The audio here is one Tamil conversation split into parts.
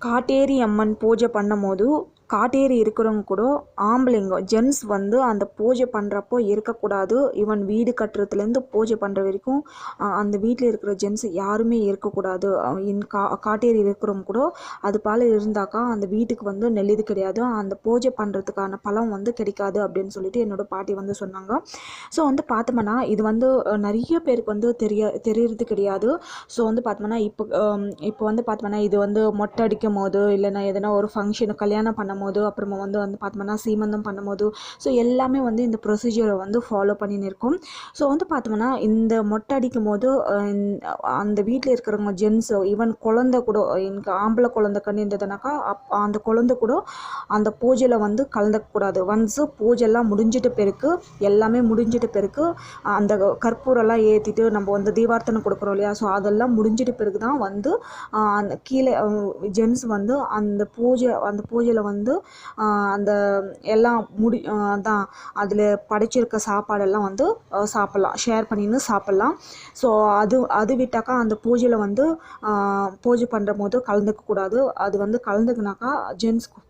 காட்டேரி அம்மன் பூஜை பண்ணும்போது காட்டேரி இருக்கிறவங்க கூட ஆம்பளைங்க ஜென்ஸ் வந்து அந்த பூஜை பண்ணுறப்போ இருக்கக்கூடாது. ஈவன் வீடு கட்டுறதுலேருந்து பூஜை பண்ணுற வரைக்கும் அந்த வீட்டில் இருக்கிற ஜென்ஸ் யாருமே இருக்கக்கூடாது. காட்டேரி இருக்கிறவங்க கூட அது போல் இருந்தாக்கா அந்த வீட்டுக்கு வந்து நெல்லிது கிடையாது, அந்த பூஜை பண்ணுறதுக்கான பலம் வந்து கிடைக்காது அப்படின்னு சொல்லிட்டு என்னோடய பாட்டி வந்து சொன்னாங்க. ஸோ வந்து பார்த்தோம்னா இது வந்து நிறைய பேருக்கு வந்து தெரியறது கிடையாது. ஸோ வந்து பார்த்தோம்னா இப்போ வந்து பார்த்தோம்னா இது வந்து மொட்டை அடிக்கும் போது இல்லைன்னா எதனா ஒரு ஃபங்க்ஷனு கல்யாணம் பண்ணும்போது அப்புறமா வந்து பார்த்தோம்னா சீமந்தம் பண்ணும்போது ஸோ எல்லாமே வந்து இந்த ப்ரொசீஜரை வந்து ஃபாலோ பண்ணின்னு இருக்கும். ஸோ வந்து பார்த்தோம்னா இந்த மொட்டை அடிக்கும் போது அந்த வீட்டில் இருக்கிறவங்க ஜென்ஸ் ஈவன் குழந்தை கூட எனக்கு ஆம்பளை குழந்தை கண்ணு இருந்ததுனாக்கா அந்த குழந்தை கூட அந்த பூஜையில் வந்து கலந்துக்கக்கூடாது. ஒன்ஸு பூஜைலாம் முடிஞ்சிட்ட பிறகு எல்லாமே முடிஞ்சிட்ட பிறகு அந்த கற்பூரெல்லாம் ஏற்றிட்டு நம்ம வந்து தீபார்த்தனை கொடுக்குறோம் இல்லையா, ஸோ அதெல்லாம் முடிஞ்சிட்ட பிறகு தான் வந்து அந்த கீழே ஜென்ஸ் வந்து அந்த பூஜையில் வந்து அந்த எல்லாம் அதான் அதில் படைச்சிருக்க சாப்பாடெல்லாம் வந்து சாப்பிட்லாம், ஷேர் பண்ணின்னு சாப்பிட்லாம். ஸோ அது விட்டாக்கா அந்த பூஜையில் வந்து பூஜை பண்ணுற போது கலந்துக்கக்கூடாது. அது வந்து கலந்துக்குனாக்கா ஜென்ஸ்க்கு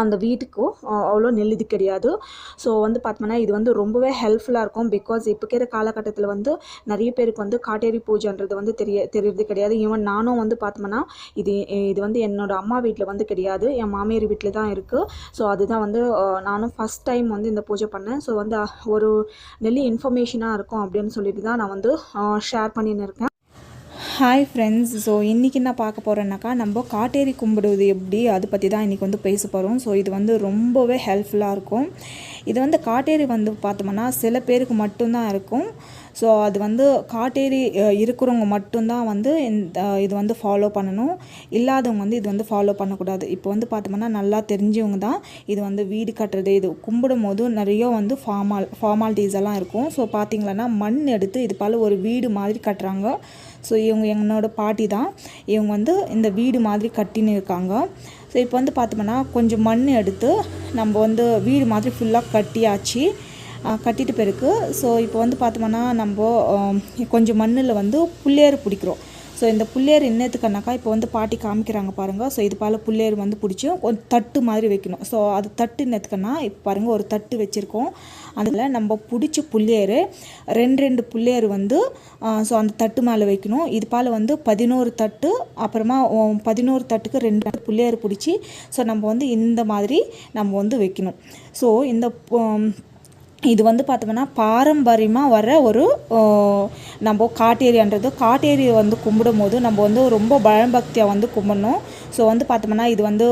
அந்த வீட்டுக்கும் அவ்வளோ நெல்லிது கிடையாது. ஸோ வந்து பார்த்தோம்னா இது வந்து ரொம்பவே ஹெல்ப்ஃபுல்லாக இருக்கும். பிகாஸ் இப்போ இருக்கிற காலகட்டத்தில் வந்து நிறைய பேருக்கு வந்து காட்டேரி பூஜைன்றது வந்து தெரியறது கிடையாது. ஈவன் நானும் வந்து பார்த்தோம்னா இது வந்து என்னோடய அம்மா வீட்டில் வந்து கிடையாது, என் மாமியார் வீட்டில் தான் இருக்குது. ஸோ அதுதான் வந்து நானும் ஃபஸ்ட் டைம் வந்து இந்த பூஜை பண்ணேன். ஸோ வந்து ஒரு நெல்லி இன்ஃபர்மேஷனாக இருக்கும் அப்படின்னு சொல்லிட்டு தான் நான் வந்து ஷேர் பண்ணின்னு இருக்கேன். ஹாய் ஃப்ரெண்ட்ஸ், ஸோ இன்றைக்கி என்ன பார்க்க போகிறோன்னாக்கா நம்ம காட்டேரி கும்பிடுவது எப்படி அதை பற்றி தான் இன்றைக்கி வந்து பேச போகிறோம். ஸோ இது வந்து ரொம்பவே ஹெல்ப்ஃபுல்லாக இருக்கும். இது வந்து காட்டேரி வந்து பார்த்தோம்னா சில பேருக்கு மட்டும்தான் இருக்கும். ஸோ அது வந்து காட்டேரி இருக்கிறவங்க மட்டும்தான் வந்து இது வந்து ஃபாலோ பண்ணணும், இல்லாதவங்க வந்து இது வந்து ஃபாலோ பண்ணக்கூடாது. இப்போ வந்து பார்த்தோம்னா நல்லா தெரிஞ்சவங்க தான் இது வந்து வீடு கட்டுறது, இது கும்பிடும் போது நிறைய வந்து ஃபார்மாலிட்டிஸ் எல்லாம் இருக்கும். ஸோ பார்த்திங்களன்னா மண் எடுத்து இது போல் ஒரு வீடு மாதிரி கட்டுறாங்க. ஸோ இவங்க என்னோடய பாட்டி தான், இவங்க வந்து இந்த வீடு மாதிரி கட்டின்னு இருக்காங்க. ஸோ இப்போ வந்து பார்த்தோம்னா கொஞ்சம் மண் எடுத்து நம்ம வந்து வீடு மாதிரி ஃபுல்லாக கட்டிட்டு பிறகு ஸோ இப்போ வந்து பார்த்தோம்னா நம்ம கொஞ்சம் மண்ணில் வந்து புல்லேறு பிடிக்கிறோம். ஸோ இந்த புல்லேறு என்னத்துக்குனாக்கா இப்போ வந்து பாட்டி காமிக்கிறாங்க பாருங்கள். ஸோ இது போல் புல்லேறு வந்து பிடிச்சி ஒரு தட்டு மாதிரி வைக்கணும். ஸோ அது தட்டு என்னத்துக்குன்னா இப்போ பாருங்கள் ஒரு தட்டு வச்சுருக்கோம், அதில் நம்ம பிடிச்ச புல்லேறு ரெண்டு புல்லேறு வந்து ஸோ அந்த தட்டு மேலே வைக்கணும். இது போல் வந்து 11 தட்டு, அப்புறமா 11 தட்டுக்கு 2 புல்லேறு பிடிச்சி ஸோ நம்ம வந்து இந்த மாதிரி நம்ம வந்து வைக்கணும். ஸோ இது வந்து பார்த்தோம்னா பாரம்பரியமாக வர ஒரு நம்ம காட்டேரி வந்து கும்பிடும் போது நம்ம வந்து ரொம்ப பயபக்தியாக வந்து கும்பிடணும். ஸோ வந்து பார்த்தோம்னா இது வந்து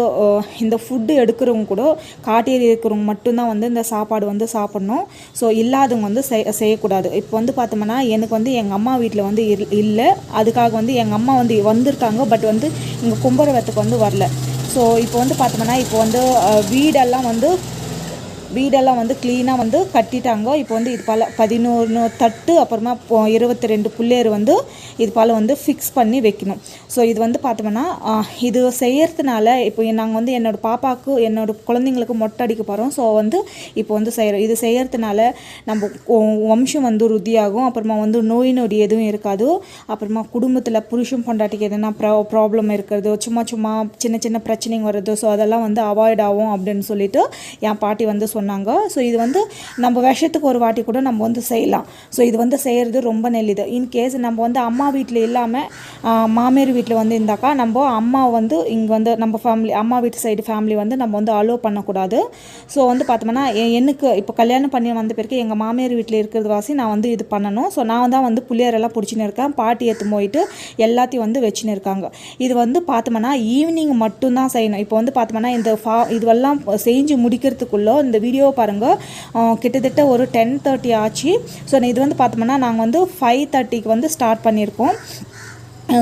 இந்த ஃபுட்டு எடுக்கிறவங்க கூட காட்டேரி இருக்கிறவங்க மட்டும்தான் வந்து இந்த சாப்பாடு வந்து சாப்பிட்ணும். ஸோ இல்லாதவங்க வந்து செய்யக்கூடாது. இப்போ வந்து பார்த்தோம்னா எனக்கு வந்து எங்கள் அம்மா வீட்டில் வந்து இல்லை, அதுக்காக வந்து எங்கள் அம்மா வந்து வந்திருக்காங்க, பட் வந்து இங்கே கும்பிடுறதுக்கு வந்து வரல. ஸோ இப்போ வந்து பார்த்தோம்னா இப்போ வந்து வீடெல்லாம் வந்து க்ளீனாக வந்து கட்டிட்டாங்க. இப்போ வந்து இது போல் 11 தட்டு அப்புறமா 22 புல்லேறு வந்து இது போல் வந்து ஃபிக்ஸ் பண்ணி வைக்கணும். ஸோ இது வந்து பார்த்தோம்னா இது செய்யறதுனால இப்போ நாங்கள் வந்து என்னோடய பாப்பாவுக்கு என்னோடய குழந்தைங்களுக்கு மொட்டை அடிக்க போகிறோம். ஸோ வந்து இப்போ வந்து இது செய்யறதுனால நம்ம வம்சம் வந்து ருத்தியாகும். அப்புறமா வந்து நோய் நொடி எதுவும் இருக்காது. அப்புறமா குடும்பத்தில் புருஷன் பொண்டாட்டிக்கு எதனா ப்ராப்ளம் இருக்கிறது, சும்மா சின்ன பிரச்சனைங்க வருது, ஸோ அதெல்லாம் வந்து அவாய்ட் ஆகும் அப்படின்னு சொல்லிட்டு என் பாட்டி வந்து சொன்னாங்க. ஸோ இது வந்து நம்ம வருஷத்துக்கு ஒரு வாட்டி கூட நம்ம வந்து செய்யலாம். ஸோ இது வந்து செய்கிறது ரொம்ப நல்லது. இன்கேஸ் நம்ம வந்து அம்மா வீட்டில் இல்லாமல் மாமியார் வீட்டில் வந்து இருந்தாக்கா நம்ம அம்மா வந்து இங்கே வந்து நம்ம ஃபேமிலி அம்மா வீட்டு சைடு ஃபேமிலி வந்து நம்ம வந்து அலோவ் பண்ணக்கூடாது. ஸோ வந்து பார்த்தோம்னா எனக்கு இப்போ கல்யாணம் பண்ணி வந்த பிறகு எங்கள் மாமியார் வீட்டில் இருக்கிறது வாசி நான் வந்து இது பண்ணணும். ஸோ நான் தான் வந்து புள்ளியாரெல்லாம் பிடிச்சின்னு இருக்கேன், பாட்டி எடுத்து போயிட்டு எல்லாத்தையும் வந்து வச்சுன்னு இருக்காங்க. இது வந்து பார்த்தோம்னா ஈவினிங் மட்டும்தான் செய்யணும். இப்போ வந்து பார்த்தோம்னா இதுவெல்லாம் செஞ்சு முடிக்கிறதுக்குள்ளே இந்த வீடியோ பாருங்கள் கிட்டத்தட்ட ஒரு 10:30 ஆச்சு. ஸோ இது வந்து பார்த்தோம்னா நாங்கள் வந்து 5:30க்கு வந்து ஸ்டார்ட் பண்ணியிருக்கோம்.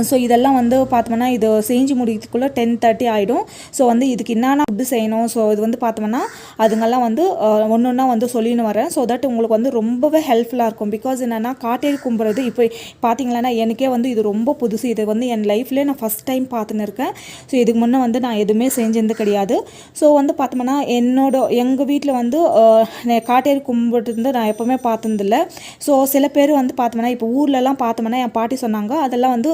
ஸோ இதெல்லாம் வந்து பார்த்தோம்னா இது செஞ்சு முடிக்கிறதுக்குள்ளே 10:30 ஆகிடும். ஸோ வந்து இதுக்கு என்னென்ன ஃபுட்டு செய்யணும், ஸோ இது வந்து பார்த்தோம்னா அதுங்கெல்லாம் வந்து ஒன்றா வந்து சொல்லின்னு வரேன். ஸோ தட் உங்களுக்கு வந்து ரொம்பவே ஹெல்ப்ஃபுல்லாக இருக்கும். பிகாஸ் என்னென்னா காட்டேரி கும்பிட்றது இப்போ பார்த்தீங்களன்னா எனக்கே வந்து இது ரொம்ப புதுசு. இது வந்து என் லைஃப்லேயே நான் ஃபஸ்ட் டைம் பார்த்துன்னு இருக்கேன். ஸோ இதுக்கு முன்னே வந்து நான் எதுவுமே செஞ்சது கிடையாது. ஸோ வந்து பார்த்தோம்னா எங்கள் வீட்டில் வந்து காட்டேரி கும்பிட்டு நான் எப்போவுமே பார்த்ததில்ல. ஸோ சில பேர் வந்து பார்த்தோம்னா இப்போ ஊர்லலாம் பார்த்தோம்னா என் பாட்டி சொன்னாங்க அதெல்லாம் வந்து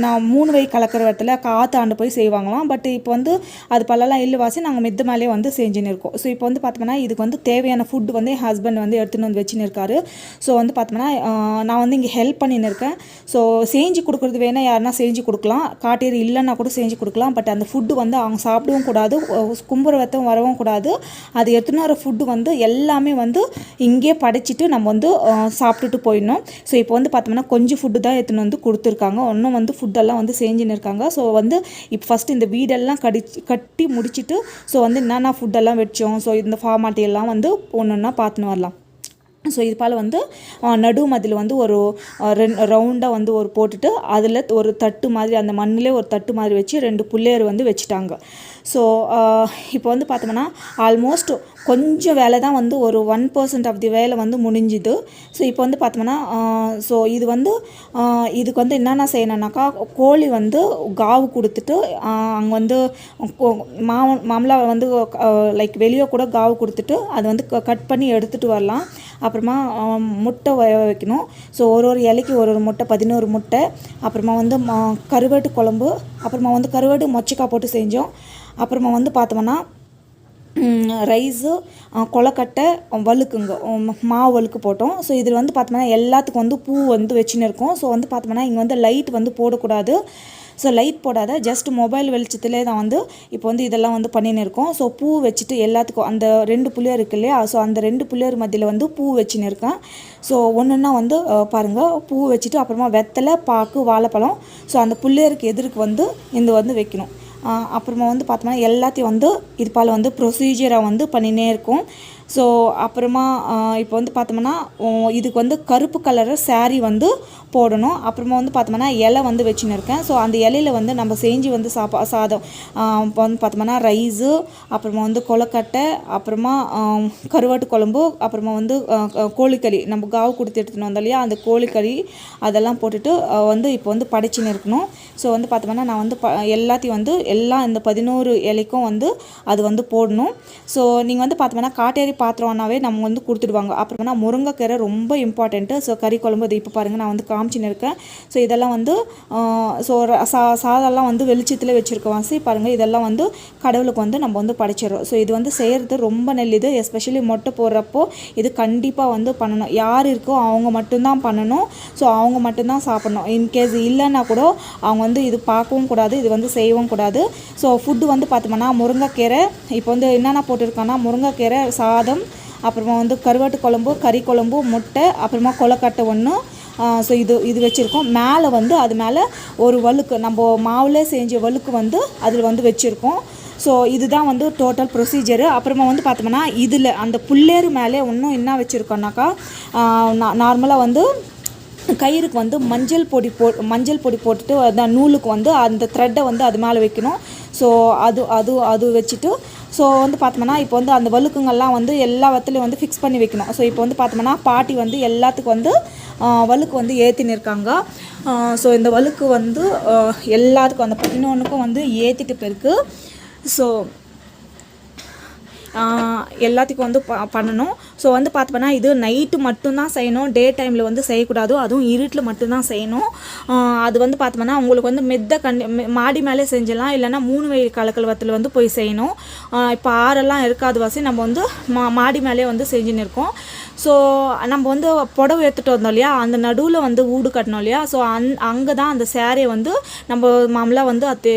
நான் 3 வை கலக்கிற இடத்துல காத்தாண்டு போய் செய்வாங்களாம். பட் இப்போ வந்து அது பல்லெல்லாம் இல்லை வாசி நாங்கள் மித்த மேலே வந்து செஞ்சுன்னு இருக்கோம். ஸோ இப்போ வந்து பார்த்தோம்னா இதுக்கு வந்து தேவையான ஃபுட் வந்து என் ஹஸ்பண்ட் வந்து எடுத்துன்னு வந்து வச்சுன்னு இருக்காரு. ஸோ வந்து பார்த்தோம்னா நான் வந்து இங்கே ஹெல்ப் பண்ணின்னு இருக்கேன். ஸோ செஞ்சு கொடுக்குறது வேணால் யாருன்னா செஞ்சு கொடுக்கலாம், காட்டேரி இல்லைன்னா கூட செஞ்சு கொடுக்கலாம். பட் அந்த ஃபுட்டு வந்து அவங்க சாப்பிடவும் கூடாது, கும்புற வெத்தம் வரவும் கூடாது. அது எடுத்துன்னு வர ஃபுட்டு வந்து எல்லாமே வந்து இங்கே படைச்சிட்டு நம்ம வந்து சாப்பிட்டுட்டு போயிடணும். ஸோ இப்போ வந்து பார்த்தோம்னா கொஞ்சம் ஃபுட்டு தான் எடுத்துன்னு வந்து கொடுத்துருக்காங்க, இன்னும் வந்து ஃபுட்டெல்லாம் வந்து செஞ்சுன்னு இருக்காங்க. ஸோ வந்து இப்போ ஃபஸ்ட்டு இந்த வீடெல்லாம் கட்டி முடிச்சுட்டு ஸோ வந்து என்னென்ன ஃபுட்டெல்லாம் வச்சோம், ஸோ இந்த ஃபார்மாலிட்டி எல்லாம் வந்து ஒன்று ஒன்றா பார்த்துன்னு வரலாம். ஸோ இது போல் வந்து நடு மதில் வந்து ஒரு ரவுண்டாக வந்து ஒரு போட்டுட்டு அதில் ஒரு தட்டு மாதிரி அந்த மண்ணிலே ஒரு தட்டு மாதிரி வச்சு 2 புள்ளையர் வந்து வச்சுட்டாங்க. ஸோ இப்போ வந்து பார்த்தோம்னா ஆல்மோஸ்ட் கொஞ்சம் வேலை தான் வந்து ஒரு 1% ஆஃப் தி வேலை வந்து முடிஞ்சுது. ஸோ இப்போ வந்து பார்த்தோம்னா ஸோ இது வந்து இதுக்கு வந்து என்னென்ன செய்யணுன்னாக்கா கோழி வந்து காவு கொடுத்துட்டு அங்கே வந்து மாமலா வந்து லைக் வெளியே கூட காவு கொடுத்துட்டு அதை வந்து கட் பண்ணி எடுத்துகிட்டு வரலாம். அப்புறமா முட்டை வைக்கணும். ஸோ ஒரு இலைக்கு ஒரு முட்டை, 11 முட்டை. அப்புறமா வந்து கருவாட்டு குழம்பு, அப்புறமா வந்து கருவாடு மொச்சக்காய் போட்டு செஞ்சோம். அப்புறமா வந்து பார்த்தோம்னா ரைஸு, கொலக்கட்டை, வழுக்குங்க, மாவு வழுக்கு போட்டோம். ஸோ இதில் வந்து பார்த்தோம்னா எல்லாத்துக்கும் வந்து பூ வந்து வச்சுன்னு இருக்கோம். ஸோ வந்து பார்த்தோம்னா இங்கே வந்து லைட் வந்து போடக்கூடாது. ஸோ லைட் போடாத, ஜஸ்ட் மொபைல் வெளிச்சத்துலேயே தான் வந்து இப்போ வந்து இதெல்லாம் வந்து பண்ணின்னு இருக்கோம். ஸோ பூ வச்சுட்டு எல்லாத்துக்கும் அந்த 2 புள்ளியர் இருக்கு இல்லையா, ஸோ அந்த 2 புள்ளியர் மத்தியில் வந்து பூ வச்சுன்னு இருக்கேன். ஸோ ஒன்றுன்னா வந்து பாருங்கள், பூ வச்சுட்டு அப்புறமா வெத்தலை, பாக்கு, வாழைப்பழம், ஸோ அந்த புள்ளியருக்கு எதிர்க்கு வந்து இந்த வந்து வைக்கணும். அப்புறமா வந்து பார்த்தோம்னா எல்லாத்தையும் வந்து இது போல் வந்து ப்ரொசீஜராக வந்து பண்ணினே இருக்கும். ஸோ அப்புறமா இப்போ வந்து பார்த்தோம்னா இதுக்கு வந்து கருப்பு கலரு சாரீ வந்து போடணும். அப்புறமா வந்து பார்த்தோம்னா இலை வந்து வச்சுன்னு இருக்கேன். ஸோ அந்த இலையில வந்து நம்ம செஞ்சு வந்து சாதம் இப்போ வந்து பார்த்தோம்னா ரைஸு, அப்புறமா வந்து கொலக்கட்டை, அப்புறமா கருவாட்டு குழம்பு, அப்புறமா வந்து கோழிக்கறி நம்ம காவு கொடுத்து எடுத்துன்னு வந்தோம் இல்லையா, அந்த கோழிக்கறி அதெல்லாம் போட்டுட்டு வந்து இப்போ வந்து படைச்சின்னு இருக்கணும். ஸோ வந்து பார்த்தோம்னா நான் வந்து எல்லாத்தையும் வந்து எல்லாம் இந்த 11 இலைக்கும் வந்து அது வந்து போடணும். ஸோ நீங்கள் வந்து பார்த்தோம்னா காட்டேரி பாத்திரம்னாவே நம்ம வந்து கொடுத்துடுவாங்க. அப்புறமா முருங்கைக்கீரை ரொம்ப இம்பார்ட்டண்ட்டு. ஸோ கறி குழம்பு இது இப்போ பாருங்கள் நான் வந்து காமிச்சின்னு இருக்கேன். ஸோ இதெல்லாம் வந்து ஸோ சாதம்லாம் வந்து வெளிச்சத்தில் வச்சுருக்கோம் வாசி பாருங்கள். இதெல்லாம் வந்து கடவுளுக்கு வந்து நம்ம வந்து படைச்சிடுறோம். ஸோ இது வந்து செய்கிறது ரொம்ப நல்லது. எஸ்பெஷலி மொட்டை போடுறப்போ இது கண்டிப்பாக வந்து பண்ணணும். யார் இருக்கோ அவங்க மட்டும்தான் பண்ணணும். ஸோ அவங்க மட்டும்தான் சாப்பிட்ணும். இன்கேஸ் இல்லைன்னா கூட அவங்க வந்து இது பார்க்கவும் கூடாது, இது வந்து செய்யவும் கூடாது. ஸோ ஃபுட்டு வந்து பார்த்தோம்னா முருங்கைக்கீரை இப்போ வந்து என்னென்ன போட்டிருக்கோன்னா முருங்கைக்கீரை, சாதம், அப்புறமா வந்து கருவாட்டு குழம்பு, கறி குழம்பு, முட்டை, அப்புறமா கொலக்கட்டை ஒன்று. ஸோ இது வச்சுருக்கோம். மேலே வந்து அது மேலே ஒரு வழுக்கு நம்ம மாவுலே செஞ்ச வழுக்கு வந்து அதில் வந்து வச்சுருக்கோம். ஸோ இதுதான் வந்து டோட்டல் ப்ரொசீஜரு. அப்புறமா வந்து பார்த்தோம்னா இதில் அந்த புல்லேறு மேலே இன்னும் என்ன வச்சுருக்கோன்னாக்கா நார்மலாக வந்து கயிறுக்கு வந்து மஞ்சள் பொடி போட்டுட்டு அந்த நூலுக்கு வந்து அந்த த்ரெட்டை வந்து அது மேலே வைக்கணும். ஸோ அது வச்சுட்டு ஸோ வந்து பார்த்தோம்னா இப்போ வந்து அந்த வழுக்குங்கள்லாம் வந்து எல்லா வத்துலையும் வந்து ஃபிக்ஸ் பண்ணி வைக்கணும். ஸோ இப்போ வந்து பார்த்தோம்னா பாட்டி வந்து எல்லாத்துக்கும் வந்து வழுக்கு வந்து ஏற்றின்னு இருக்காங்க. ஸோ இந்த வழுக்கு வந்து எல்லாத்துக்கும் அந்த 11க்கும் வந்து ஏற்றிட்டு போயிருக்கு. ஸோ எல்லாத்துக்கும் வந்து பண்ணணும். ஸோ வந்து பார்த்தோம்னா இது நைட்டு மட்டும்தான் செய்யணும், டே டைமில் வந்து செய்யக்கூடாது, அதுவும் இருட்டில் மட்டும்தான் செய்யணும். அது வந்து பார்த்தோம்னா உங்களுக்கு வந்து மாடி மேலே செஞ்சலாம், இல்லைனா 3 வை கலக்கல் வந்து போய் செய்யணும். இப்போ ஆறெல்லாம் இருக்காது வாசி நம்ம வந்து மாடி மேலே வந்து செஞ்சுன்னு இருக்கோம். ஸோ நம்ம வந்து புடவை எடுத்துகிட்டு வந்தோம் இல்லையா, அந்த நடுவில் வந்து ஊடு கட்டணும் இல்லையா, ஸோ அங்கே தான் அந்த சேரீயை வந்து நம்ம மாமலாக வந்து அது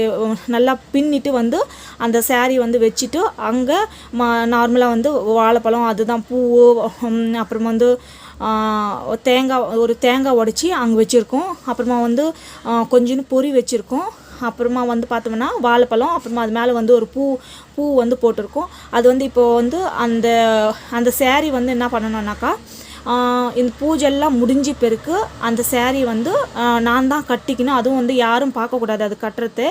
நல்லா பின்னிட்டு வந்து அந்த சேரீ வந்து வச்சுட்டு அங்கே நார்மலாக வந்து வாழைப்பழம், அதுதான் பூ, அப்புறமா வந்து தேங்காய் உடச்சி அங்கே வச்சுருக்கோம். அப்புறமா வந்து கொஞ்சோண்டு பொரி வச்சுருக்கோம். அப்புறமா வந்து பார்த்தோம்னா வாழைப்பழம், அப்புறமா அது மேலே வந்து ஒரு பூ வந்து போட்டிருக்கோம். அது வந்து இப்போ வந்து அந்த சேரீ வந்து என்ன பண்ணணுன்னாக்கா இந்த பூஜையெல்லாம் முடிஞ்ச பிறகு அந்த சேரீ வந்து நான் தான் கட்டிக்கணும். அதுவும் வந்து யாரும் பார்க்கக்கூடாது அது கட்டுறது.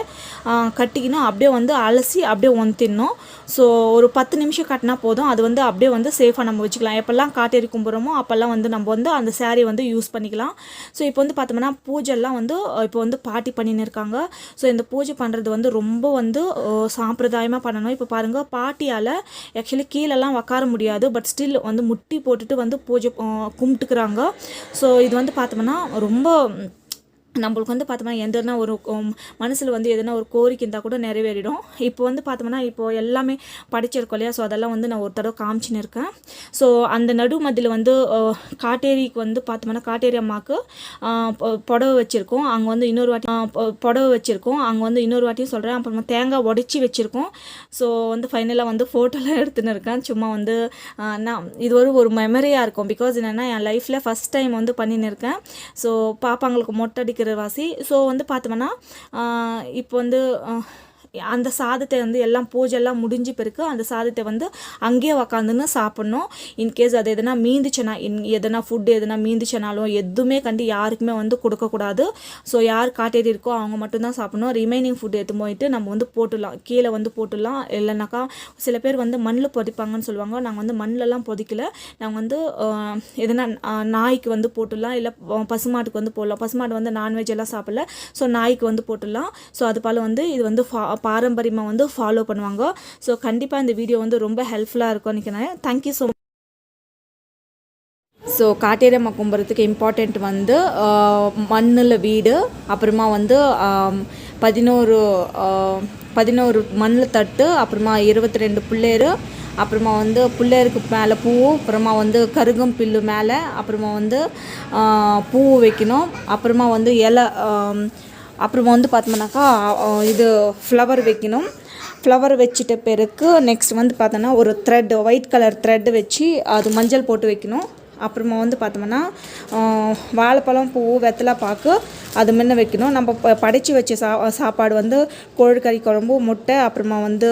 கட்டிக்கணும், அப்படியே வந்து அலசி அப்படியே ஒந்திடணும். ஸோ ஒரு 10 நிமிஷம் கட்டினா போதும். அது வந்து அப்படியே வந்து சேஃபாக நம்ம வச்சுக்கலாம். எப்போல்லாம் காட்டேரி கும்பிட்றோமோ அப்போல்லாம் வந்து நம்ம வந்து அந்த சேரீ வந்து யூஸ் பண்ணிக்கலாம். ஸோ இப்போ வந்து பார்த்தோம்னா பூஜைலாம் வந்து இப்போ வந்து பாட்டி பண்ணின்னு இருக்காங்க. ஸோ இந்த பூஜை பண்ணுறது வந்து ரொம்ப வந்து சாம்பிரதாயமாக பண்ணணும். இப்போ பாருங்கள், பாட்டியால் ஆக்சுவலி கீழெல்லாம் உட்கார முடியாது, பட் ஸ்டில் வந்து முட்டி போட்டுட்டு வந்து பூஜை கும்பிட்டுக்கிறாங்க. ஸோ இது வந்து பார்த்தோம்னா ரொம்ப நம்மளுக்கு வந்து பார்த்தோம்னா எந்தனா ஒரு மனசில் வந்து எதனா ஒரு கோரிக்கை இருந்தால் கூட நிறைவேறிடும். இப்போ வந்து பார்த்தோம்னா இப்போது எல்லாமே படிச்சிருக்கோம் இல்லையா, ஸோ அதெல்லாம் வந்து நான் ஒரு தடவை காமிச்சின்னு இருக்கேன். ஸோ அந்த நடு மத்தியில் வந்து காட்டேரிக்கு வந்து பார்த்தோம்னா காட்டேரி அம்மாவுக்கு புடவை வச்சுருக்கோம். அங்கே வந்து இன்னொரு வாட்டி புடவை வச்சுருக்கோம். அங்கே வந்து இன்னொரு வாட்டியும் சொல்கிறேன். அப்புறமா தேங்காய் உடச்சி வச்சுருக்கோம். ஸோ வந்து ஃபைனலாக வந்து ஃபோட்டோலாம் எடுத்துன்னு இருக்கேன். சும்மா வந்து நான் இது ஒரு மெமரியாக இருக்கும். பிகாஸ் என்னென்னா என் லைஃப்பில் ஃபஸ்ட் டைம் வந்து பண்ணின்னு இருக்கேன். ஸோ பாப்பாங்களுக்கு மொட்டை அடிக்கிற வாசி. ஸோ வந்து பார்த்தோம்னா இப்போ வந்து அந்த சாதத்தை வந்து எல்லாம் பூஜைலாம் முடிஞ்ச பிறகு அந்த சாதத்தை வந்து அங்கேயே உக்காந்துன்னு சாப்பிட்ணும். இன்கேஸ் அது எதனா மீந்துச்சுன்னா எதனா ஃபுட்டு எதனா மீந்துச்சுனாலும் எதுவுமே யாருக்குமே வந்து கொடுக்கக்கூடாது. ஸோ யார் காட்டேரி இருக்கோ அவங்க மட்டும்தான் சாப்பிட்ணும். ரிமைனிங் ஃபுட் எடுத்து போயிட்டு நம்ம வந்து போட்டுடலாம், கீழே வந்து போட்டுடலாம். இல்லைனாக்கா சில பேர் வந்து மண்ணில் பொதிப்பாங்கன்னு சொல்லுவாங்க. நாங்கள் வந்து மண்ணிலலாம் பொதிக்கலை. நாங்கள் வந்து எதனா நாய்க்கு வந்து போட்டுடலாம், இல்லை பசுமாட்டுக்கு வந்து போடலாம். பசுமாட்டு வந்து நான்வெஜ் எல்லாம் சாப்பிடல, ஸோ நாய்க்கு வந்து போட்டுடலாம். ஸோ அது போல் வந்து இது வந்து பாரம்பரியமாக வந்து ஃபாலோ பண்ணுவாங்க. ஸோ கண்டிப்பாக இந்த வீடியோ வந்து ரொம்ப ஹெல்ப்ஃபுல்லாக இருக்கும்னு நினைக்கிறேன். Thank you so much. ஸோ காட்டேரி அம்மா கும்புறதுக்கு இம்பார்ட்டண்ட் வந்து மண்ணில் வீடு, அப்புறமா வந்து 11 மண்ணில் தட்டு, அப்புறமா 22 புள்ளேரு, அப்புறமா வந்து புள்ளேருக்கு மேலே பூ, அப்புறமா வந்து கருகம் பில்லு மேலே, அப்புறமா வந்து பூ வைக்கணும். அப்புறமா வந்து இலை, அப்புறமா வந்து பார்த்தோம்னாக்கா இது ஃப்ளவர் வைக்கணும். ஃப்ளவர் வச்சிட்ட பிறகு நெக்ஸ்ட் வந்து பார்த்தோன்னா ஒரு த்ரெட், ஒயிட் கலர் த்ரெட் வச்சு அது மஞ்சள் போட்டு வைக்கணும். அப்புறமா வந்து பார்த்தோம்னா வாழைப்பழம், பூ, வெத்தலை பாக்கு அது முன்ன வைக்கணும். நம்ம படைச்சி வச்ச சாப்பாடு வந்து கோழிக்கறி குழம்பு, முட்டை, அப்புறமா வந்து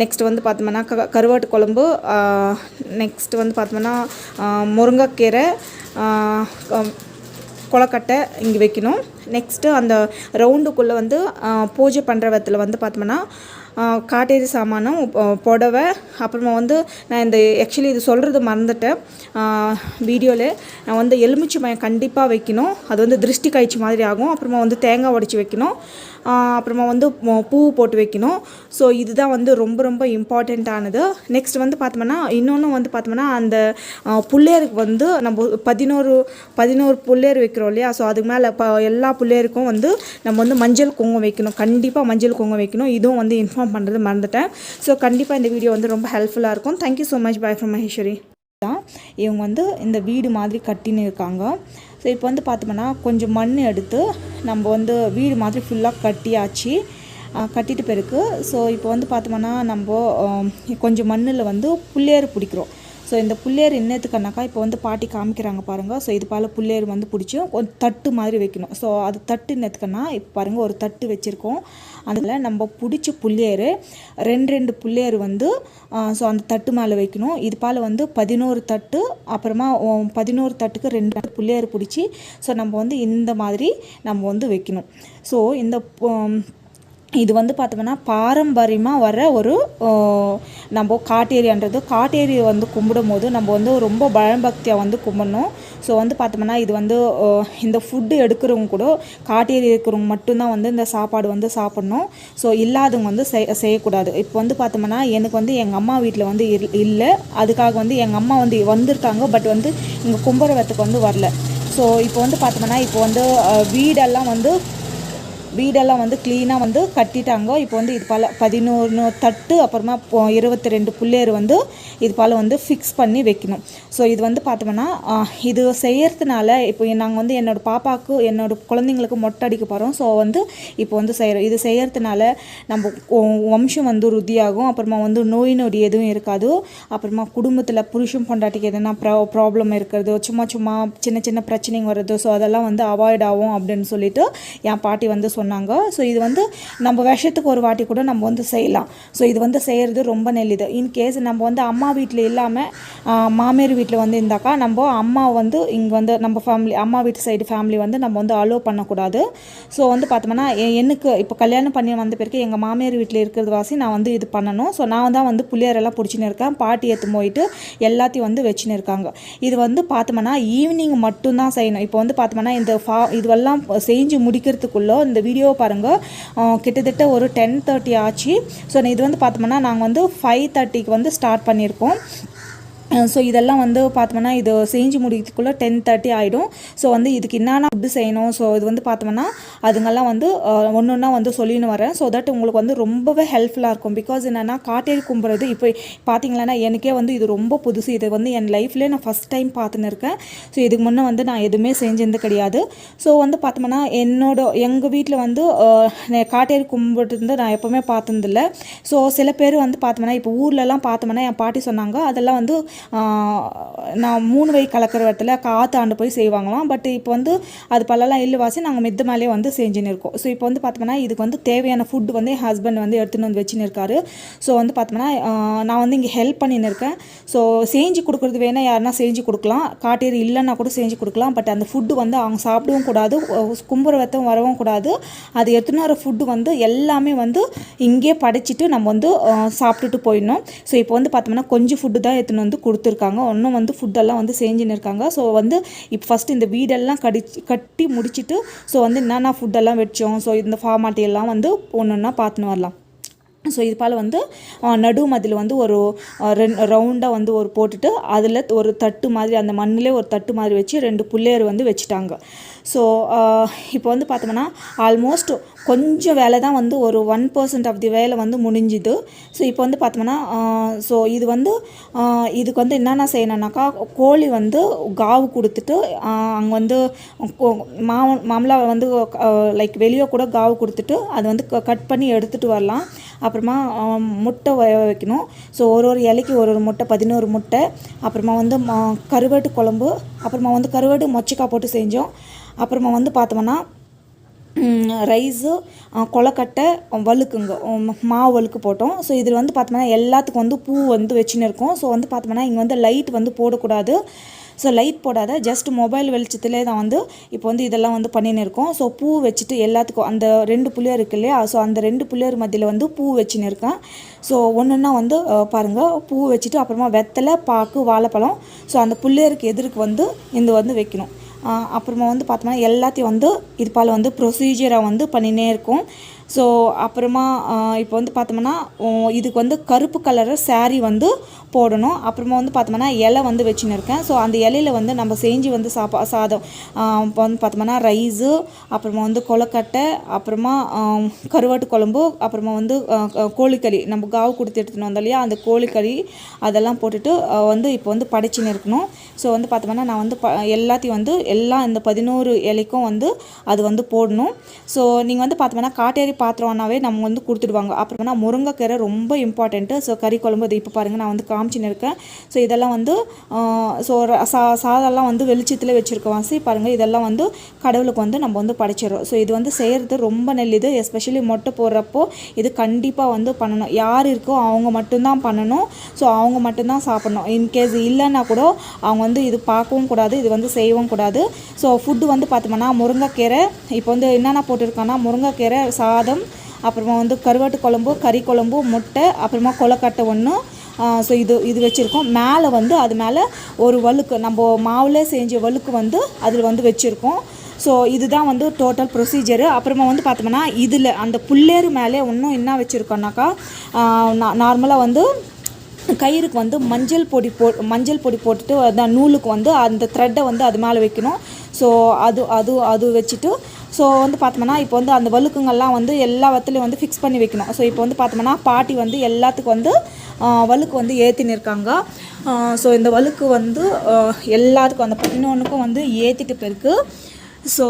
நெக்ஸ்ட் வந்து பார்த்தோம்னா கருவாட்டு குழம்பு, நெக்ஸ்ட் வந்து பார்த்தோம்னா முருங்கைக்கீரை, கொலக்கட்டை இங்கே வைக்கணும். நெக்ஸ்ட்டு அந்த ரவுண்டுக்குள்ளே வந்து பூஜை பண்ணுற விதத்தில் வந்து பார்த்தோம்னா காட்டேரி சாமானும் புடவை, அப்புறமா வந்து நான் இந்த ஆக்சுவலி இது சொல்கிறது மறந்துட்டேன் வீடியோவில். நான் வந்து எலுமிச்சை மயம் கண்டிப்பாக வைக்கணும். அது வந்து திருஷ்டி கழிச்சு மாதிரி ஆகும். அப்புறமா வந்து தேங்காய் உடச்சி வைக்கணும். அப்புறமா வந்து பூ போட்டு வைக்கணும். ஸோ இதுதான் வந்து ரொம்ப ரொம்ப இம்பார்ட்டண்ட்டானது. நெக்ஸ்ட் வந்து பார்த்தோம்னா இன்னொன்று வந்து பார்த்தோம்னா அந்த புள்ளேருக்கு வந்து நம்ம 11 புள்ளேர் வைக்கிறோம் இல்லையா, ஸோ அதுக்கு மேலே எல்லா புள்ளேருக்கும் வந்து நம்ம வந்து மஞ்சள் குங்குமம் வைக்கணும். கண்டிப்பாக மஞ்சள் குங்குமம் வைக்கணும். இதுவும் வந்து இன்ஃபார்ம் பண்ணுறது மறந்துட்டேன். ஸோ கண்டிப்பாக இந்த வீடியோ வந்து ரொம்ப ஹெல்ப்ஃபுல்லாக இருக்கும். Thank you so much. By from Maheswari. இவங்க வந்து இந்த வீடு மாதிரி கட்டின்னு இருக்காங்க. ஸோ இப்போ வந்து பார்த்தோம்னா கொஞ்சம் மண் எடுத்து நம்ம வந்து வீடு மாதிரி ஃபுல்லாக கட்டியாச்சு. கட்டிட்டு பிறகு ஸோ இப்போ வந்து பார்த்தோம்னா நம்ம கொஞ்சம் மண்ணில் வந்து புள்ளேர் பிடிக்கிறோம். ஸோ இந்த புள்ளேர் என்னத்துக்குனாக்கா இப்போ வந்து பாட்டி காமிக்கிறாங்க பாருங்கள். ஸோ இது போல் புள்ளேர் வந்து பிடிச்சி ஒரு தட்டு மாதிரி வைக்கணும். ஸோ அது தட்டு என்னத்துக்குன்னா இப்போ பாருங்கள் ஒரு தட்டு வச்சுருக்கோம். அதில் நம்ம பிடிச்ச புள்ளேர் 2 புள்ளேர் வந்து ஸோ அந்த தட்டு மேலே வைக்கணும். இது போல் வந்து 11 தட்டு, அப்புறமா 11 தட்டுக்கு 2 புள்ளேர் பிடிச்சி ஸோ நம்ம வந்து இந்த மாதிரி நம்ம வந்து வைக்கணும். ஸோ இந்த இது வந்து பார்த்தோம்னா பாரம்பரியமாக வர ஒரு நம்ம காட்டேரி வந்து கும்பிடும் போது நம்ம வந்து ரொம்ப பயபக்தியாக வந்து கும்பிடணும். ஸோ வந்து பார்த்தோம்னா இது வந்து இந்த ஃபுட்டு எடுக்கிறவங்க கூட காட்டேரி இருக்கிறவங்க மட்டும்தான் வந்து இந்த சாப்பாடு வந்து சாப்பிட்ணும். ஸோ இல்லாதவங்க வந்து செய்யக்கூடாது. இப்போ வந்து பார்த்தோம்னா எனக்கு வந்து எங்கள் அம்மா வீட்டில் வந்து இல்லை. அதுக்காக வந்து எங்கள் அம்மா வந்து வந்திருக்காங்க, பட் வந்து இங்கே கும்பிட்றதுக்கு வந்து வரல. ஸோ இப்போ வந்து பார்த்தோம்னா இப்போ வந்து வீடெல்லாம் வந்து க்ளீனாக வந்து கட்டிட்டாங்க. இப்போ வந்து இது போல் 11 தட்டு, அப்புறமா 22 புள்ளேர் வந்து இது போல் வந்து ஃபிக்ஸ் பண்ணி வைக்கணும். ஸோ இது வந்து பார்த்தோம்னா இது செய்யறதுனால இப்போ நாங்கள் வந்து என்னோடய பாப்பாவுக்கு என்னோடய குழந்தைங்களுக்கு மொட்டை அடிக்க போகிறோம். ஸோ வந்து இப்போ வந்து இது செய்யறதுனால நம்ம வம்சம் வந்து ருத்தியாகும். அப்புறமா வந்து நோய் நொடி எதுவும் இருக்காது. அப்புறமா குடும்பத்தில் புருஷன் பொண்டாட்டிக்கு எதனா ப்ராப்ளம் இருக்கிறது, சும்மா சின்ன சின்ன பிரச்சனைங்க வருது, ஸோ அதெல்லாம் வந்து அவாய்ட் ஆகும் அப்படின்னு சொல்லிட்டு என் பாட்டி வந்து சொன்னாங்க. ஸோ இது வந்து நம்ம வருஷத்துக்கு ஒரு வாட்டி கூட நம்ம வந்து செய்யலாம். ஸோ இது வந்து செய்கிறது ரொம்ப நல்லது. இன்கேஸ் நம்ம வந்து அம்மா வீட்டில் இல்லாமல் மாமியார் வீட்டில் வந்து இருந்தாக்கா நம்ம அம்மா வந்து இங்கே வந்து நம்ம ஃபேமிலி அம்மா வீட்டு சைடு ஃபேமிலி வந்து நம்ம வந்து அலோவ் பண்ணக்கூடாது. ஸோ வந்து பார்த்தோம்னா எனக்கு இப்போ கல்யாணம் பண்ணி வந்த பிறகு எங்கள் மாமியார் வீட்டில் இருக்கிறது வாசி நான் வந்து இது பண்ணணும். ஸோ நான் தான் வந்து புள்ளியாரெல்லாம் பிடிச்சின்னு இருக்கேன். பாட்டி எடுத்து போயிட்டு எல்லாத்தையும் வந்து வச்சுன்னு இருக்காங்க. இது வந்து பார்த்தோம்னா ஈவினிங் மட்டும்தான் செய்யணும். இப்போ வந்து பார்த்தோம்னா இதுவெல்லாம் செஞ்சு முடிக்கிறதுக்குள்ளே இந்த வீடியோ பாருங்கள் கிட்டத்தட்ட ஒரு 10:30 ஆச்சு. ஸோ இது வந்து பார்த்தோம்னா நாங்கள் வந்து 5:30க்கு வந்து ஸ்டார்ட் பண்ணியிருக்கோம். ஸோ இதெல்லாம் வந்து பார்த்தோம்னா இது செஞ்சு முடிக்கிறதுக்குள்ளே 10:30 ஆகிடும். ஸோ வந்து இதுக்கு என்னென்ன ஃபுட்டு செய்யணும், ஸோ இது வந்து பார்த்தோம்னா அதுங்கெல்லாம் வந்து ஒன்று ஒன்றா வந்து சொல்லின்னு வரேன். ஸோ தட் உங்களுக்கு வந்து ரொம்பவே ஹெல்ப்ஃபுல்லாக இருக்கும். பிகாஸ் என்னென்னா காட்டேரி கும்புறது இப்போ பார்த்தீங்களன்னா எனக்கே வந்து இது ரொம்ப புதுசு. இது வந்து என் லைஃப்லேயே நான் ஃபஸ்ட் டைம் பார்த்துன்னு இருக்கேன். ஸோ இதுக்கு முன்னே வந்து நான் எதுவுமே செஞ்சது கிடையாது. ஸோ வந்து பார்த்தோம்னா எங்கள் வீட்டில் வந்து காட்டேரி கும்பிட்டு நான் எப்போவுமே பார்த்ததில்ல. ஸோ சில பேர் வந்து பார்த்தோம்னா இப்போ ஊர்லலாம் பார்த்தோம்னா என் பாட்டி சொன்னாங்க அதெல்லாம் வந்து நான் 3 வை கலக்கிற இடத்துல காத்தாண்டு போய் செய்வாங்களாம். பட் இப்போ வந்து அது பல்லெல்லாம் இல்லைவாசி நாங்கள் மித்த மேலேயே வந்து செஞ்சுன்னு இருக்கோம். ஸோ இப்போ வந்து பார்த்தோம்னா இதுக்கு வந்து தேவையான ஃபுட் வந்து என் ஹஸ்பண்ட் வந்து எடுத்துன்னு வந்து வச்சுன்னு இருக்காரு. ஸோ வந்து பார்த்தோம்னா நான் வந்து இங்கே ஹெல்ப் பண்ணின்னு இருக்கேன். ஸோ செஞ்சு கொடுக்குறது வேணால் யாருன்னா செஞ்சு கொடுக்கலாம், காட்டேரி இல்லைன்னா கூட செஞ்சு கொடுக்கலாம். பட் அந்த ஃபுட்டு வந்து அவங்க சாப்பிடவும் கூடாது, கும்புற வெத்தம் வரவும் கூடாது. அது எடுத்துன்னு வர ஃபுட்டு வந்து எல்லாமே வந்து இங்கே படைச்சிட்டு நம்ம வந்து சாப்பிட்டுட்டு போயிடணும். ஸோ இப்போ வந்து பார்த்தோம்னா கொஞ்சம் ஃபுட்டு தான் எடுத்துன்னு வந்து கொடுத்துருக்காங்க, இன்னும் வந்து ஃபுட்டெல்லாம் வந்து செஞ்சுன்னு இருக்காங்க. ஸோ வந்து இப்போ ஃபஸ்ட்டு இந்த வீடெல்லாம் கட்டி முடிச்சுட்டு ஸோ வந்து என்னென்ன ஃபுட்டெல்லாம் வச்சோம், ஸோ இந்த ஃபார்மாலிட்டி எல்லாம் வந்து ஒன்று ஒன்றா பார்த்துன்னு வரலாம். ஸோ இது போல் வந்து நடு மதில் வந்து ஒரு ரவுண்டாக வந்து ஒரு போட்டுட்டு அதில் ஒரு தட்டு மாதிரி அந்த மண்ணிலே ஒரு தட்டு மாதிரி வச்சு 2 புள்ளையர் வந்து வச்சுட்டாங்க. ஸோ இப்போ வந்து பார்த்தோம்னா ஆல்மோஸ்ட் கொஞ்சம் வேலை தான் வந்து ஒரு 1% ஆஃப் தி வேலை வந்து முடிஞ்சுது. ஸோ இப்போ வந்து பார்த்தோம்னா ஸோ இது வந்து இதுக்கு வந்து என்னென்ன செய்யணுன்னாக்கா கோழி வந்து காவு கொடுத்துட்டு அங்கே வந்து மாமலா வந்து லைக் வெளியே கூட காவு கொடுத்துட்டு அதை வந்து கட் பண்ணி எடுத்துகிட்டு வரலாம். அப்புறமா முட்டை வைக்கணும். ஸோ ஒரு இலைக்கு ஒரு முட்டை 11 முட்டை. அப்புறமா வந்து கருவாட்டு குழம்பு, அப்புறமா வந்து கருவாடு மொச்சக்காய் போட்டு செஞ்சோம். அப்புறமா வந்து பார்த்தோம்னா ரைஸு, கொலக்கட்டை, வழுக்குங்க மாவு வழுக்கு போட்டோம். ஸோ இதில் வந்து பார்த்தோம்னா எல்லாத்துக்கும் வந்து பூ வந்து வச்சுன்னு இருக்கோம். ஸோ வந்து பார்த்தோம்னா இங்கே வந்து லைட் வந்து போடக்கூடாது. ஸோ லைட் போடாத ஜஸ்ட் மொபைல் வெளிச்சத்துலேயே தான் வந்து இப்போ வந்து இதெல்லாம் வந்து பண்ணின்னு இருக்கோம். ஸோ பூ வச்சுட்டு எல்லாத்துக்கும் அந்த 2 புள்ளியர் இருக்கு இல்லையா, ஸோ அந்த 2 புள்ளியர் மத்தியில் வந்து பூ வச்சுன்னு இருக்கேன். ஸோ ஒன்றுன்னா வந்து பாருங்கள் பூ வச்சுட்டு அப்புறமா வெத்தலை, பாக்கு, வாழைப்பழம், ஸோ அந்த புள்ளியருக்கு எதிர்க்கு வந்து இந்த வந்து வைக்கணும். அப்புறமா வந்து பார்த்தோம்னா எல்லாத்தையும் வந்து இது போல் வந்து ப்ரொசீஜராக வந்து பண்ணினே இருக்கும். ஸோ அப்புறமா இப்போ வந்து பார்த்தோம்னா இதுக்கு வந்து கருப்பு கலரு சாரீ வந்து போடணும். அப்புறமா வந்து பார்த்தோம்னா இலை வந்து வச்சுன்னு இருக்கேன். ஸோ அந்த இலையில வந்து நம்ம செஞ்சு வந்து சாதம் இப்போ வந்து பார்த்தோம்னா ரைஸு, அப்புறமா வந்து கொலக்கட்டை, அப்புறமா கருவாட்டு குழம்பு, அப்புறமா வந்து கோழிக்கறி நம்ம காவு கொடுத்து எடுத்துன்னு வந்தோம் இல்லையா அந்த கோழிக்கறி அதெல்லாம் போட்டுட்டு வந்து இப்போ வந்து படைச்சின்னு இருக்கணும். ஸோ வந்து பார்த்தோம்னா நான் வந்து எல்லாத்தையும் வந்து எல்லாம் இந்த 11 இலைக்கும் வந்து அது வந்து போடணும். ஸோ நீங்கள் வந்து பார்த்தோம்னா காட்டேரி பாத்திரம்னாவே நம்ம வந்து கொடுத்துடுவாங்க. அப்புறமா முருங்கைக்கீரை ரொம்ப இம்பார்ட்டண்ட்டு. ஸோ கறி குழம்பு இது இப்போ பாருங்கள் நான் வந்து காமிச்சின்னு இருக்கேன். ஸோ இதெல்லாம் வந்து ஸோ சாதம்லாம் வந்து வெளிச்சத்தில் வச்சுருக்கோம் வாசி பாருங்கள். இதெல்லாம் வந்து கடவுளுக்கு வந்து நம்ம வந்து படைச்சிடுறோம். ஸோ இது வந்து செய்கிறது ரொம்ப நல்லது. எஸ்பெஷலி மொட்டை போடுறப்போ இது கண்டிப்பாக வந்து பண்ணணும். யார் இருக்கோ அவங்க மட்டும்தான் பண்ணணும். ஸோ அவங்க மட்டும்தான் சாப்பிட்ணும். இன்கேஸ் இல்லைன்னா கூட அவங்க வந்து இது பார்க்கவும் கூடாது, இது வந்து செய்யவும் கூடாது. ஸோ ஃபுட்டு வந்து பார்த்தோம்னா முருங்கைக்கீரை இப்போ வந்து என்னென்ன போட்டிருக்கோன்னா முருங்கைக்கீரை, சாதம், அப்புறமா வந்து கருவாட்டு குழம்பு, கறி குழம்பு, முட்டை, அப்புறமா கொலக்கட்டை ஒன்று. ஸோ இது வச்சுருக்கோம். மேலே வந்து அது மேலே ஒரு வழுக்கு நம்ம மாவுலே செஞ்ச வழுக்கு வந்து அதில் வந்து வச்சுருக்கோம். ஸோ இதுதான் வந்து டோட்டல் ப்ரொசீஜரு. அப்புறமா வந்து பார்த்தோம்னா இதில் அந்த புல்லேறு மேலே இன்னும் என்ன வச்சுருக்கோன்னாக்கா நார்மலாக வந்து கயிறுக்கு வந்து மஞ்சள் பொடி போட்டுட்டு அந்த நூலுக்கு வந்து அந்த த்ரெட்டை வந்து அது மேலே வைக்கணும். ஸோ அது வச்சுட்டு ஸோ வந்து பார்த்தோம்னா இப்போ வந்து அந்த வழுக்குங்கள்லாம் வந்து எல்லா வத்துலையும் வந்து ஃபிக்ஸ் பண்ணி வைக்கணும். ஸோ இப்போ வந்து பார்த்தோம்னா பாட்டி வந்து எல்லாத்துக்கும் வந்து வழுக்கு வந்து ஏற்றின்னு இருக்காங்க. ஸோ இந்த வழுக்கு வந்து எல்லாத்துக்கும் அந்த 11க்கும் வந்து ஏற்றிட்டு பிறகு ஸோ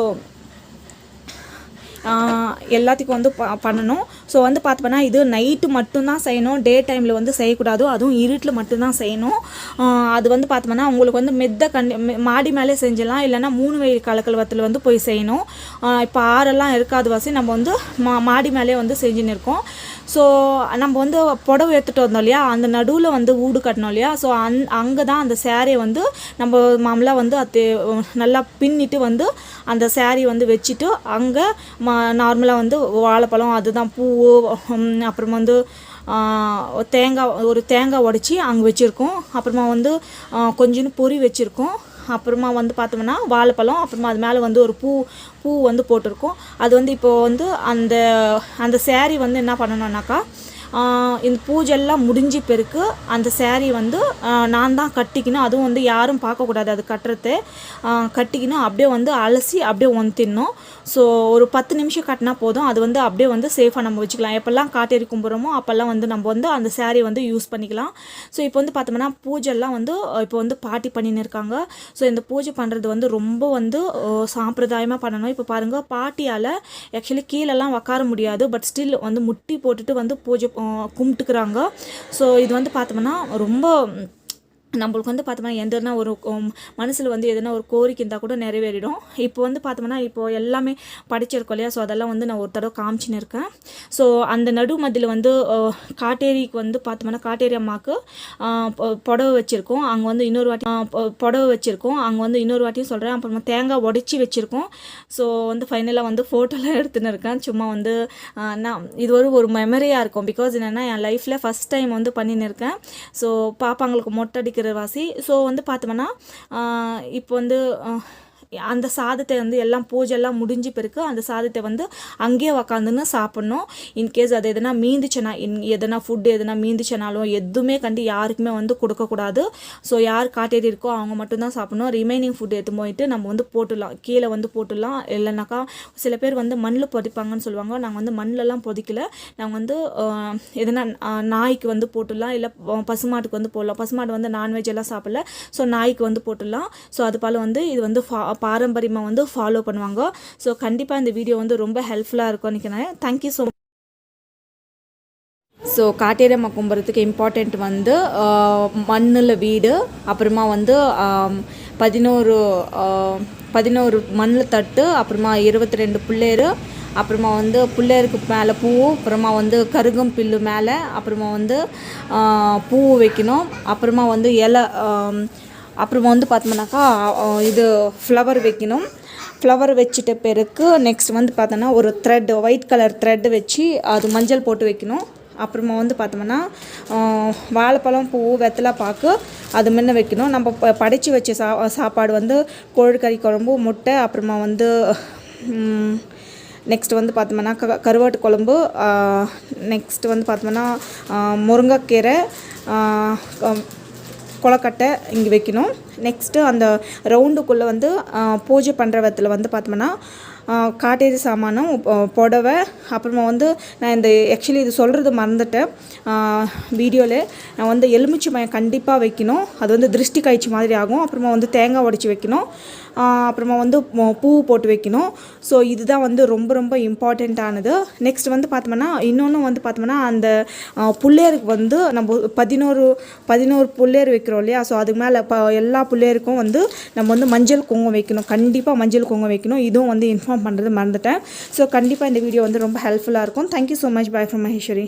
எல்லாத்துக்கும் வந்து பண்ணணும். ஸோ வந்து பார்த்தோம்னா இது நைட்டு மட்டும்தான் செய்யணும், டே டைமில் வந்து செய்யக்கூடாது, அதுவும் இருட்டில் மட்டும்தான் செய்யணும். அது வந்து பார்த்தோம்னா உங்களுக்கு வந்து மாடி மேலே செஞ்சலாம், இல்லைனா 3 வை கலக்கலவத்தில் வந்து போய் செய்யணும். இப்போ ஆறெல்லாம் இருக்காது வாசி நம்ம வந்து மாடி மேலே வந்து செஞ்சுன்னு இருக்கோம். ஸோ நம்ம வந்து புடவை எடுத்துகிட்டு வந்தோம் இல்லையா, அந்த நடுவில் வந்து ஊடு கட்டணும் இல்லையா, ஸோ அங்கே தான் அந்த சேரீயை வந்து நம்ம மாமலாக வந்து அது நல்லா பின்னிட்டு வந்து அந்த சேரீ வந்து வச்சுட்டு அங்கே நார்மலாக வந்து வாழைப்பழம் அதுதான் பூ, அப்புறமா வந்து தேங்காய் உடச்சி அங்கே வச்சுருக்கோம். அப்புறமா வந்து கொஞ்சோண்டு பொரி வச்சுருக்கோம். அப்புறமா வந்து பார்த்தோம்னா வாழைப்பழம், அப்புறமா அது மேலே வந்து ஒரு பூ வந்து போட்டிருக்கோம். அது வந்து இப்போது வந்து அந்த சேரீ வந்து என்ன பண்ணணுன்னாக்கா இந்த பூஜைலாம் முடிஞ்ச பிறகு அந்த saree வந்து நான் தான் கட்டிக்கணும். அதுவும் வந்து யாரும் பார்க்கக்கூடாது அது கட்டுறது. கட்டிக்கணும், அப்படியே வந்து அலசி அப்படியே ஒந்திடணும். ஸோ ஒரு 10 நிமிஷம் கட்டினா போதும். அது வந்து அப்படியே வந்து சேஃபாக நம்ம வச்சுக்கலாம். எப்போல்லாம் காட்டேரி கும்பிட்றோமோ அப்போல்லாம் வந்து நம்ம வந்து அந்த saree வந்து யூஸ் பண்ணிக்கலாம். ஸோ இப்போ வந்து பார்த்தோம்னா பூஜைலாம் வந்து இப்போ வந்து பாட்டி பண்ணின்னு இருக்காங்க. ஸோ இந்த பூஜை பண்ணுறது வந்து ரொம்ப வந்து சாம்பிரதாயமாக பண்ணணும். இப்போ பாருங்கள், பாட்டியால் ஆக்சுவலி கீழெல்லாம் உட்கார முடியாது, பட் ஸ்டில் வந்து முட்டி போட்டுட்டு வந்து பூஜை கும்பிட்டுக்கிறாங்க. ஸோ இது வந்து பார்த்தோம்னா ரொம்ப நம்மளுக்கு வந்து பார்த்தோம்னா எந்தனா ஒரு மனசில் வந்து எதனா ஒரு கோரிக்கை இருந்தால் கூட நிறைவேறிடும். இப்போ வந்து பார்த்தோம்னா இப்போ எல்லாமே படிச்சிருக்கோம் இல்லையா, ஸோ அதெல்லாம் வந்து நான் ஒரு தடவை காமிச்சின்னு இருக்கேன். ஸோ அந்த நடு மத்தியில் வந்து காட்டேரிக்கு வந்து பார்த்தோம்னா காட்டேரி அம்மாவுக்கு புடவை வச்சுருக்கோம். அங்கே வந்து இன்னொரு வாட்டி புடவை வச்சுருக்கோம். அங்கே வந்து இன்னொரு வாட்டியும் சொல்கிறேன். அப்புறமா தேங்காய் உடச்சி வச்சுருக்கோம். ஸோ வந்து ஃபைனலாக வந்து ஃபோட்டோலாம் எடுத்துன்னு இருக்கேன். சும்மா வந்து நான் இது ஒரு மெமரியாக இருக்கும். பிகாஸ் என்னென்னா என் லைஃப்பில் ஃபஸ்ட் டைம் வந்து பண்ணின்னு இருக்கேன். ஸோ பாப்பாங்களுக்கு மொட்டை அடிக்கிற வாசி. ஸோ வந்து பார்த்தோம்னா இப்போ வந்து அந்த சாதத்தை வந்து எல்லாம் பூஜைலாம் முடிஞ்ச பிறகு அந்த சாதத்தை வந்து அங்கேயே உக்காந்துன்னு சாப்பிட்ணும். இன்கேஸ் அது எதனா மீந்துச்சுன்னா, எதனா ஃபுட்டு எதனா மீந்துச்சுனாலும் எதுவுமே கண்டு யாருக்குமே வந்து கொடுக்கக்கூடாது. ஸோ யார் காட்டேரி இருக்கோ அவங்க மட்டும்தான் சாப்பிட்ணும். ரிமைனிங் ஃபுட் எடுத்து போயிட்டு நம்ம வந்து போட்டுடலாம், கீழே வந்து போட்டுடலாம். இல்லைனாக்கா சில பேர் வந்து மண்ணில் பொதிப்பாங்கன்னு சொல்லுவாங்க. நாங்கள் வந்து மண்ணிலலாம் பொதிக்கல. நாங்கள் வந்து எதனா நாய்க்கு வந்து போட்டுடலாம், இல்லை பசுமாட்டுக்கு வந்து போடலாம். பசுமாட்டு வந்து நான்வெஜ் எல்லாம் சாப்பிடல, ஸோ நாய்க்கு வந்து போட்டுடலாம். ஸோ அது போல் வந்து இது வந்து பாரம்பரியமாக வந்து ஃபாலோ பண்ணுவாங்க. ஸோ கண்டிப்பாக இந்த வீடியோ வந்து ரொம்ப ஹெல்ப்ஃபுல்லாக இருக்கும்னு நினைக்கிறேன். Thank you so much. ஸோ காட்டேரி அம்மா கும்பிட்றதுக்கு இம்பார்ட்டண்ட் வந்து மண்ணில் வீடு, அப்புறமா வந்து 11 மண்ணில் தட்டு, அப்புறமா 22 பிள்ளையர், அப்புறமா வந்து பிள்ளையருக்கு மேலே பூ, அப்புறமா வந்து கருகம் பில்லு மேலே, அப்புறமா வந்து பூ வைக்கணும். அப்புறமா வந்து இலை, அப்புறமா வந்து பார்த்தோம்னாக்கா இது ஃப்ளவர் வைக்கணும். ஃப்ளவர் வச்சுட்ட பிறகு நெக்ஸ்ட் வந்து பார்த்தோன்னா ஒரு த்ரெட், ஒயிட் கலர் த்ரெட் வச்சு அது மஞ்சள் போட்டு வைக்கணும். அப்புறமா வந்து பார்த்தோம்னா வாழைப்பழம், பூ, வெத்தலை பாக்கு அது முன்ன வைக்கணும். நம்ம படைச்சி வச்ச சாப்பாடு வந்து கோழிக்கறி குழம்பு, முட்டை, அப்புறமா வந்து நெக்ஸ்ட் வந்து பார்த்தோம்னா கருவாட்டு குழம்பு, நெக்ஸ்ட் வந்து பார்த்தோம்னா முருங்கைக்கீரை, கொலக்கட்டை இங்கே வைக்கணும். நெக்ஸ்ட்டு அந்த ரவுண்டுக்குள்ளே வந்து பூஜை பண்ணுற விதத்தில் வந்து பார்த்தோம்னா காட்டேரி சாமானும் புடவை, அப்புறமா வந்து நான் இந்த ஆக்சுவலி இது சொல்கிறது மறந்துட்டேன் வீடியோவில். நான் வந்து எலுமிச்சை மயம் கண்டிப்பாக வைக்கணும். அது வந்து திருஷ்டி கழிச்சு மாதிரி ஆகும். அப்புறமா வந்து தேங்காய் உடச்சி வைக்கணும். அப்புறமா வந்து பூ போட்டு வைக்கணும். ஸோ இதுதான் வந்து ரொம்ப ரொம்ப இம்பார்ட்டண்ட்டானது. நெக்ஸ்ட் வந்து பார்த்தோம்னா இன்னொன்று வந்து பார்த்தோம்னா அந்த புள்ளையருக்கு வந்து நம்ம 11 புள்ளையர் வைக்கிறோம் இல்லையா, ஸோ அதுக்கு மேலே எல்லா புள்ளையருக்கும் வந்து நம்ம வந்து மஞ்சள் குங்குமம் வைக்கணும். கண்டிப்பாக மஞ்சள் குங்குமம் வைக்கணும். இதுவும் வந்து இன்ஃபார்ம் பண்ணுறது மறந்துட்டேன். ஸோ கண்டிப்பாக இந்த வீடியோ வந்து ரொம்ப ஹெல்ப்ஃபுல்லாக இருக்கும். Thank you so much. By from Maheswari.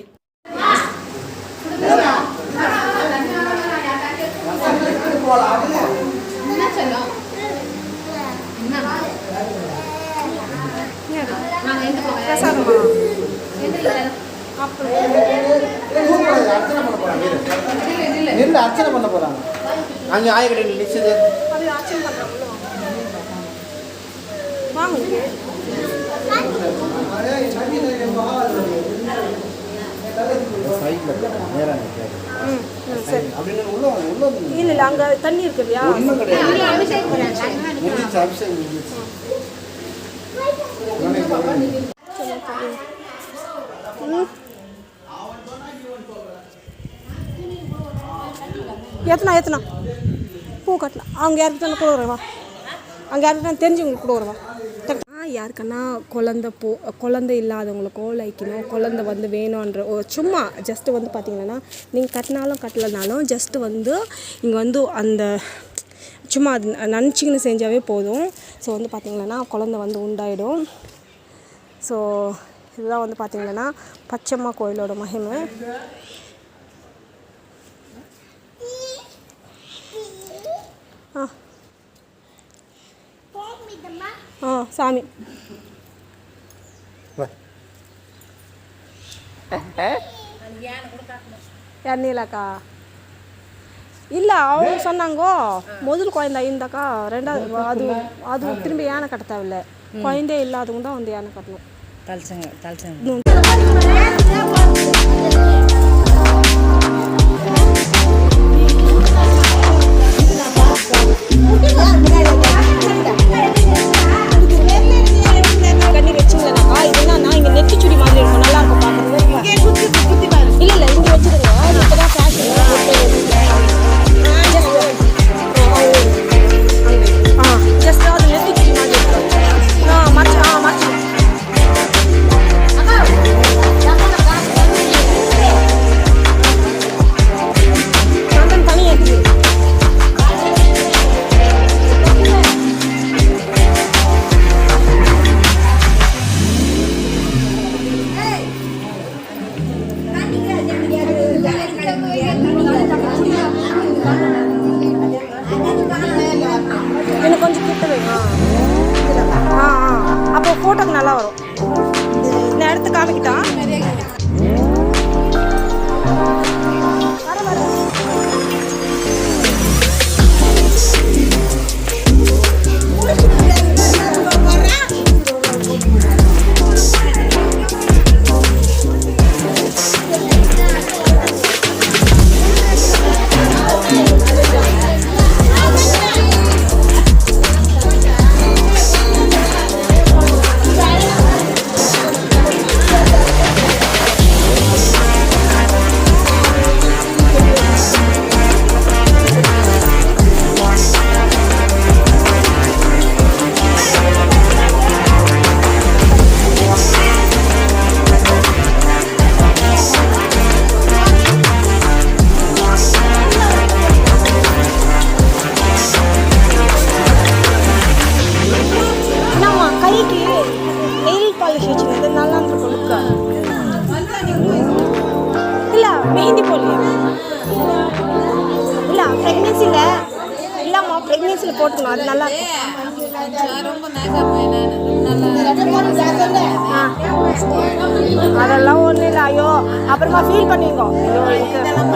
அர்ச்சனை பண்ண போறாங்க. அங்கே ஆயக்கடையில் நிச்சயது இல்லை அங்கே தண்ணி இருக்கு இல்லையா, ஒன்றும் கிடையாது. எத்தனா பூ கட்டலாம். அவங்க யாருக்கிட்ட கூட வருவா, அங்கே யாருக்கிட்ட தெரிஞ்சவங்களுக்கு கூட வருவா. யாருக்கன்னா குழந்தை இல்லாதவங்களுக்கோ லைக்கணும் குழந்தை வந்து வேணுன்ற சும்மா ஜஸ்ட்டு வந்து பார்த்திங்கன்னா நீங்கள் கட்டினாலும் கட்டலைனாலும் ஜஸ்ட்டு வந்து இங்கே வந்து அந்த சும்மா அது நினச்சிக்கின்னு செஞ்சாவே போதும். ஸோ வந்து பார்த்திங்கன்னா குழந்தை வந்து உண்டாயிடும். ஸோ இதுதான் வந்து பார்த்திங்கன்னா பச்சையம்மா கோயிலோட மகிமை. சாமி எண்ணெயிலக்கா இல்லை அவங்க சொன்னாங்கோ முதல் குழந்தை இருந்தாக்கா ரெண்டாவது அது திரும்பி யானை கட்ட தேவையில்லை, குழந்தை இல்லாதவங்க தான் வந்து யானை கட்டணும். மெஹந்தி போடலையா? இல்லை ப்ரெக்னென்சியில் இல்லைம்மா, ப்ரெக்னென்சியில் போட்டுக்கணும், அது நல்லா இருக்கும். அதெல்லாம் ஒன்றும் இல்லை. ஐயோ அப்புறமா ஃபீல் பண்ணுவீங்க. ஐயோ எனக்கு